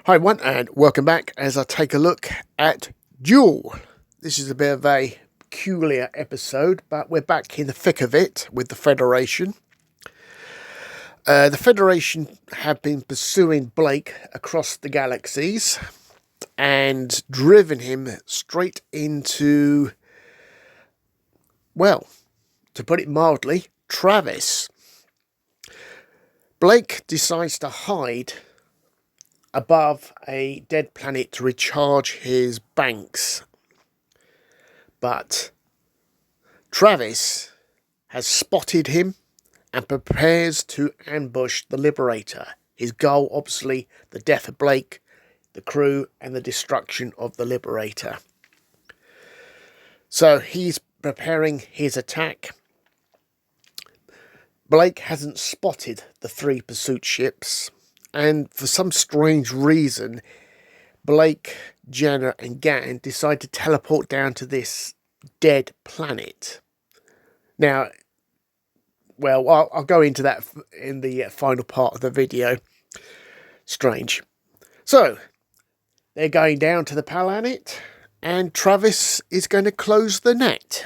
Hi everyone and welcome back as I take a look at Duel. This is a bit of a peculiar episode, but we're back in the thick of it with the Federation. The Federation have been pursuing Blake across the galaxies and driven him straight into, well, to put it mildly, Travis. Blake decides to hide above a dead planet to recharge his banks. But Travis has spotted him and prepares to ambush the Liberator. His goal, obviously, the death of Blake, the crew, and the destruction of the Liberator. So he's preparing his attack. Blake hasn't spotted the 3 pursuit ships, and for some strange reason, Blake, Jenna, and Gan decide to teleport down to this dead planet. Now, well, I'll go into that in the final part of the video. Strange. So, they're going down to the planet, and Travis is going to close the net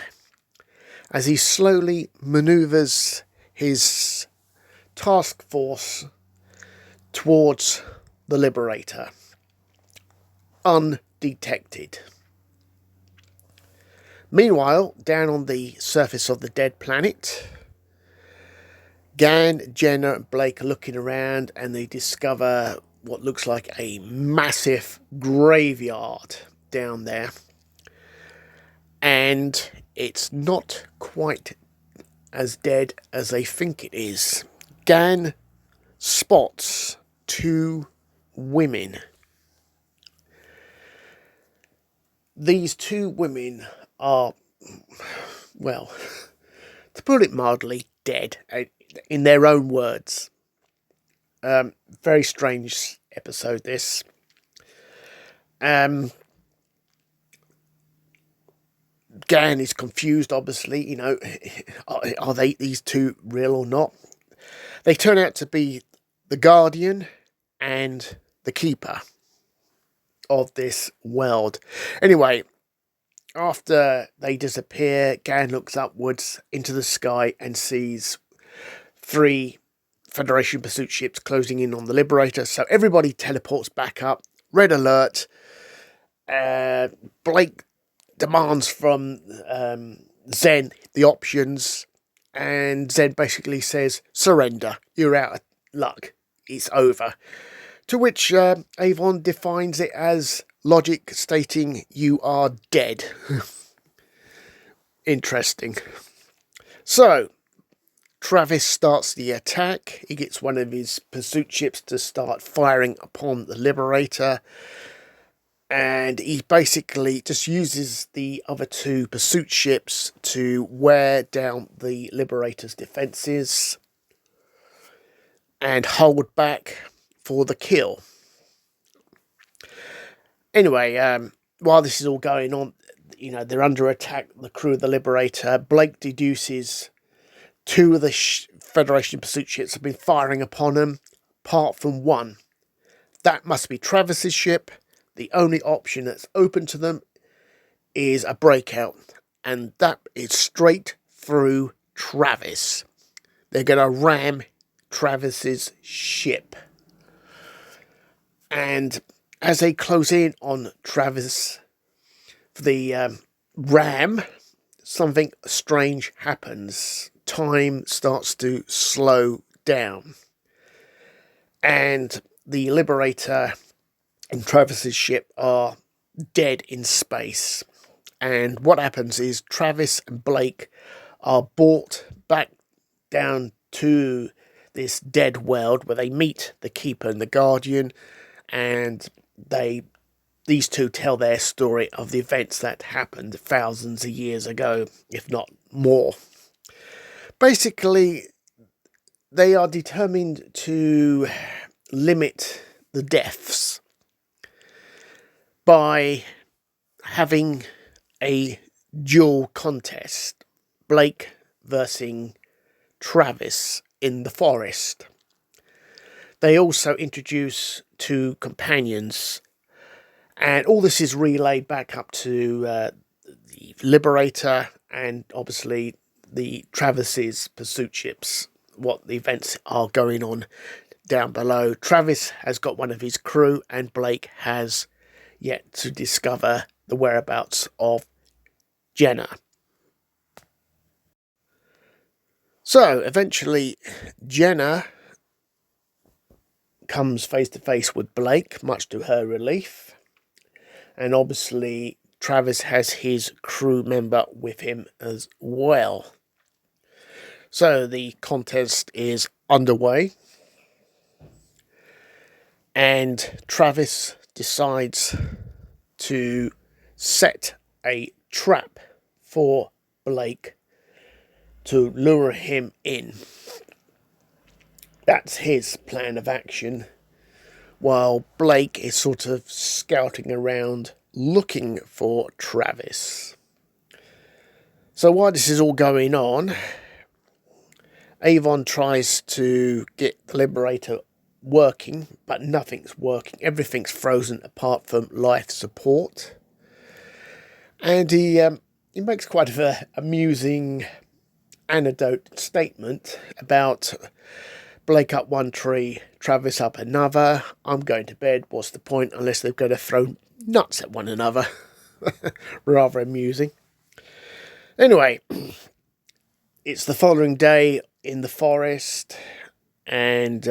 as he slowly maneuvers his task force towards the Liberator, undetected. Meanwhile, down on the surface of the dead planet, Gan, Jenna, and Blake are looking around and they discover what looks like a massive graveyard down there. And it's not quite as dead as they think it is. Gan spots 2 women. These 2 women are, well, to put it mildly, dead, in their own words. Very strange episode, this. Gan is confused, obviously, you know, are they these 2 real or not? They turn out to be the Guardian and the Keeper of this world. Anyway, after they disappear, Gan looks upwards into the sky and sees 3 Federation pursuit ships closing in on the Liberator. So everybody teleports back up. Red alert. Blake demands from Zen the options, and Zen basically says, surrender, you're out of luck, it's over. To which Avon defines it as logic stating you are dead. Interesting. So, Travis starts the attack. He gets one of his pursuit ships to start firing upon the Liberator. And he basically just uses the other 2 pursuit ships to wear down the Liberator's defences and hold back for the kill. Anyway, while this is all going on, you know, they're under attack, the crew of the Liberator. Blake deduces 2 of the Federation pursuit ships have been firing upon them, apart from 1. That must be Travis's ship. The only option that's open to them is a breakout, and that is straight through Travis. They're going to ram Travis's ship. And as they close in on Travis, the ram, something strange happens. Time starts to slow down. And the Liberator and Travis's ship are dead in space. And what happens is Travis and Blake are brought back down to this dead world where they meet the Keeper and the Guardian, and these 2 tell their story of the events that happened thousands of years ago, if not more. Basically, they are determined to limit the deaths by having a duel contest, Blake versus Travis in the forest. They also introduce 2 companions, and all this is relayed back up to the Liberator and obviously the Travis's pursuit ships, what the events are going on down below. Travis has got one of his crew, and Blake has yet to discover the whereabouts of Jenna. So eventually Jenna comes face to face with Blake, much to her relief, and obviously Travis has his crew member with him as well. So the contest is underway, and Travis decides to set a trap for Blake to lure him in. That's his plan of action, while Blake is sort of scouting around looking for Travis. So while this is all going on, Avon tries to get the Liberator working, but nothing's working. Everything's frozen apart from life support. And he makes quite an amusing anecdote statement about Blake up one tree, Travis up another. I'm going to bed. What's the point unless they're going to throw nuts at one another? Rather amusing. Anyway, it's the following day in the forest, and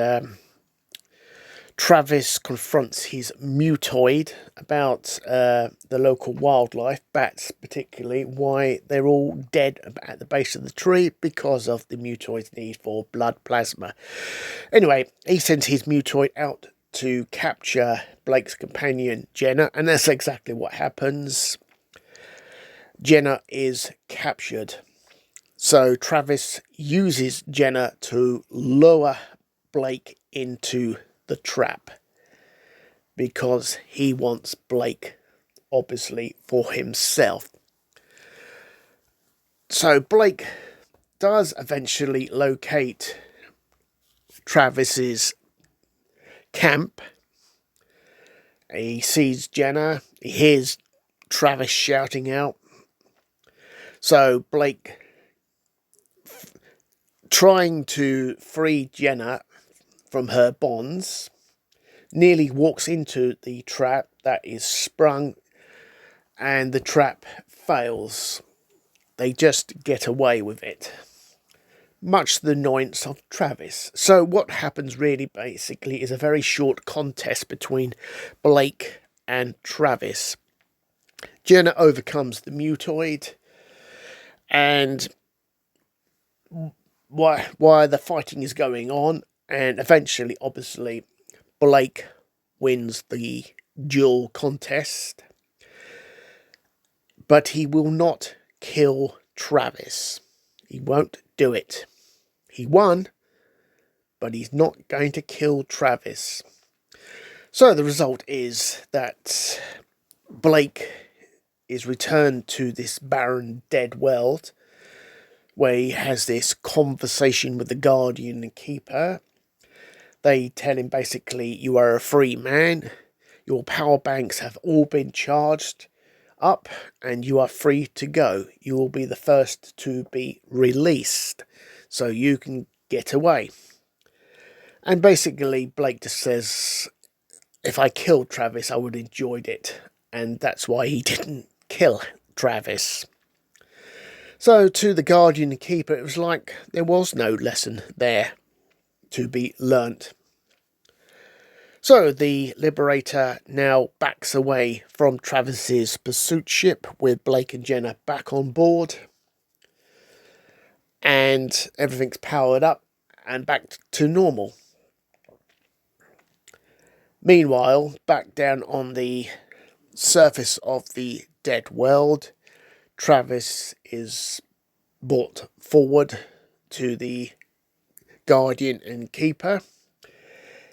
Travis confronts his mutoid about the local wildlife, bats particularly, why they're all dead at the base of the tree because of the mutoid's need for blood plasma. Anyway, he sends his mutoid out to capture Blake's companion, Jenna, and that's exactly what happens. Jenna is captured. So Travis uses Jenna to lure Blake into the trap because he wants Blake, obviously, for himself. So Blake does eventually locate Travis's camp. He sees Jenna, he hears Travis shouting out. So Blake, trying to free Jenna from her bonds, nearly walks into the trap that is sprung, and the trap fails. They just get away with it, much to the annoyance of Travis. So what happens really basically is a very short contest between Blake and Travis. Jenna overcomes the mutoid, and while the fighting is going on, and eventually, obviously, Blake wins the duel contest, but he will not kill Travis. He won't do it. He won, but he's not going to kill Travis. So the result is that Blake is returned to this barren, dead world, where he has this conversation with the Guardian and Keeper. They tell him basically, you are a free man, your power banks have all been charged up, and you are free to go. You will be the first to be released, so you can get away. And basically, Blake just says, if I killed Travis, I would have enjoyed it, and that's why he didn't kill Travis. So to the Guardian and Keeper, it was like there was no lesson there to be learnt. So the Liberator now backs away from Travis's pursuit ship with Blake and Jenna back on board, and everything's powered up and back to normal. Meanwhile, back down on the surface of the dead world, Travis is brought forward to the Guardian and Keeper.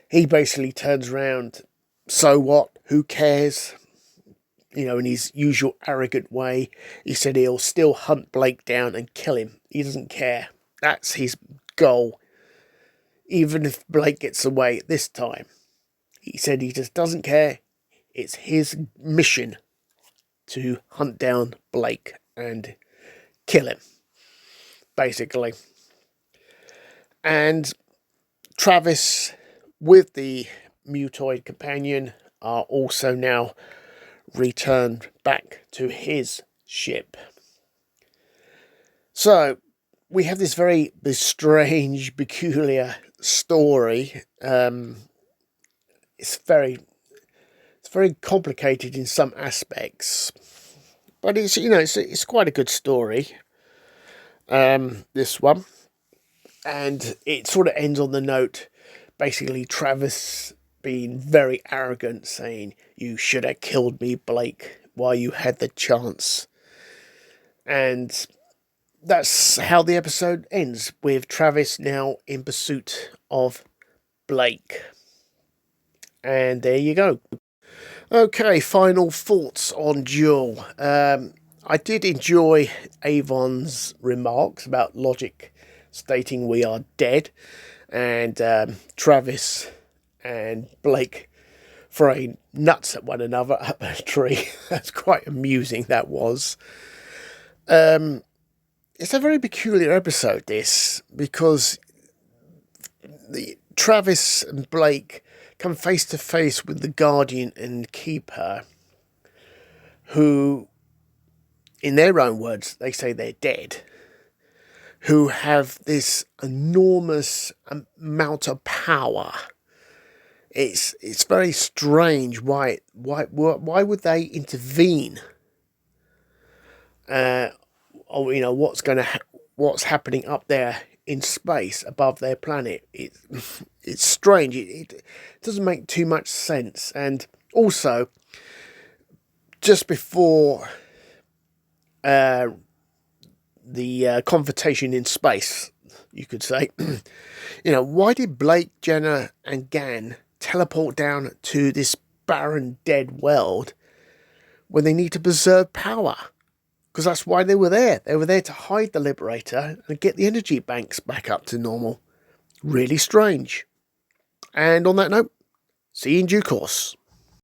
He basically turns around, so what, who cares? You know, in his usual arrogant way, he said he'll still hunt Blake down and kill him. He doesn't care. That's his goal. even if Blake gets away this time. He said he just doesn't care. It's his mission to hunt down Blake and kill him, basically. And Travis, with the mutoid companion, are also now returned back to his ship. So we have this strange, peculiar story. It's very complicated in some aspects, but it's quite a good story. This one, and it sort of ends on the note, basically Travis being very arrogant, saying, "You should have killed me, Blake, while you had the chance." And that's how the episode ends, with Travis now in pursuit of Blake. And there you go. Okay, final thoughts on Duel. I did enjoy Avon's remarks about logic stating we are dead, and Travis and Blake throwing nuts at one another up a tree. That's quite amusing, that was. It's a very peculiar episode, this, because Travis and Blake come face to face with the Guardian and Keeper, who, in their own words, they say they're dead, who have this enormous amount of power. It's very strange. Why would they intervene? What's happening up there in space above their planet? It's strange. It doesn't make too much sense. And also, just before the confrontation in space, you could say, why did Blake, Jenna, and Gan teleport down to this barren, dead world when they need to preserve power? Because that's why they were there. They were there to hide the Liberator and get the energy banks back up to normal. Really strange. And on that note, see you in due course.